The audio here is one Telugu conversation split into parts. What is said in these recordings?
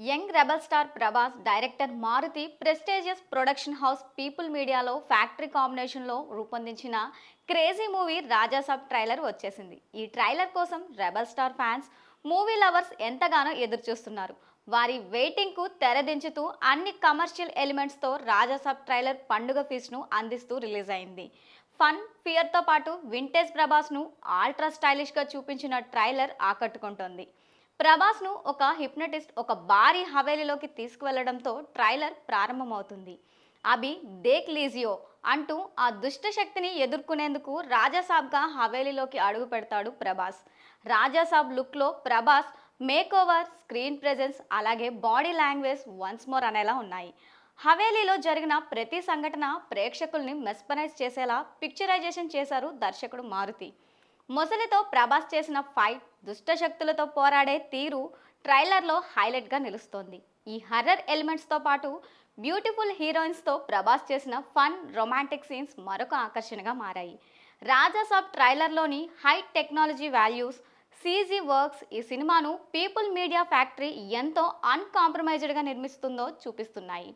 Young rebel star Prabhas director Maruthi prestigious production house People మీడియాలో ఫ్యాక్టరీ కాంబినేషన్లో రూపొందించిన క్రేజీ మూవీ రాజాసాబ్ ట్రైలర్ వచ్చేసింది. ఈ ట్రైలర్ కోసం rebel star fans, movie lovers ఎంతగానో ఎదురుచూస్తున్నారు. వారి వెయిటింగ్కు తెరదించుతూ అన్ని కమర్షియల్ ఎలిమెంట్స్తో రాజాసాబ్ ట్రైలర్ పండుగ ఫీస్ట్ను అందిస్తూ రిలీజ్ అయింది. ఫన్, ఫియర్తో పాటు వింటేజ్ ప్రభాస్ను ఆల్ట్రా స్టైలిష్గా చూపించిన ట్రైలర్ ఆకట్టుకుంటోంది. ప్రభాస్ను ఒక హిప్నటిస్ట్ ఒక భారీ హవేలీలోకి తీసుకువెళ్లడంతో ట్రైలర్ ప్రారంభమవుతుంది. అభి దేక్ లీజియో అంటూ ఆ దుష్ట శక్తిని ఎదుర్కొనేందుకు రాజాసాబ్గా హవేలీలోకి అడుగు పెడతాడు ప్రభాస్. రాజాసాబ్ లుక్లో Prabhas make over, screen presence, అలాగే బాడీ లాంగ్వేజ్ వన్స్ మోర్ అనేలా ఉన్నాయి. హవేలీలో జరిగిన ప్రతి సంఘటన ప్రేక్షకుల్ని మెస్పరైజ్ చేసేలా పిక్చరైజేషన్ చేశారు దర్శకుడు మారుతి. మొసలితో ప్రభాస్ చేసిన ఫైట్, దుష్టశక్తులతో పోరాడే తీరు ట్రైలర్లో హైలైట్గా నిలుస్తోంది. ఈ హర్రర్ ఎలిమెంట్స్తో పాటు బ్యూటిఫుల్ హీరోయిన్స్తో ప్రభాస్ చేసిన ఫన్, రొమాంటిక్ సీన్స్ మరొక ఆకర్షణగా మారాయి. రాజాసాబ్ ట్రైలర్లోని high technology values, CG works ఈ సినిమాను పీపుల్ మీడియా ఫ్యాక్టరీ ఎంతో అన్కాంప్రమైజ్డ్గా నిర్మిస్తుందో చూపిస్తున్నాయి.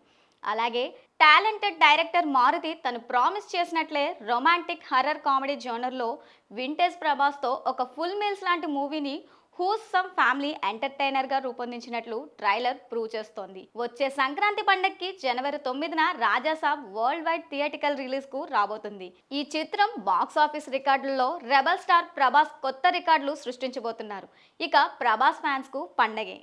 అలాగే టాలెంటెడ్ డైరెక్టర్ మారుతి తను ప్రామిస్ చేసినట్లే రొమాంటిక్ హర్రర్ కామెడీ జోనర్లో వింటేజ్ ప్రభాస్తో ఒక ఫుల్ మీల్స్ లాంటి మూవీని హూస్ సమ్ ఫ్యామిలీ ఎంటర్టైనర్గా రూపొందించినట్లు ట్రైలర్ ప్రూవ్ చేస్తోంది. వచ్చే సంక్రాంతి పండగకి జనవరి 9న రాజాసాబ్ వరల్డ్ వైడ్ థియేటికల్ రిలీజ్కు రాబోతుంది. ఈ చిత్రం బాక్స్ ఆఫీస్ రికార్డుల్లో రెబల్ స్టార్ ప్రభాస్ కొత్త రికార్డులు సృష్టించబోతున్నారు. ఇక ప్రభాస్ ఫ్యాన్స్కు పండగే.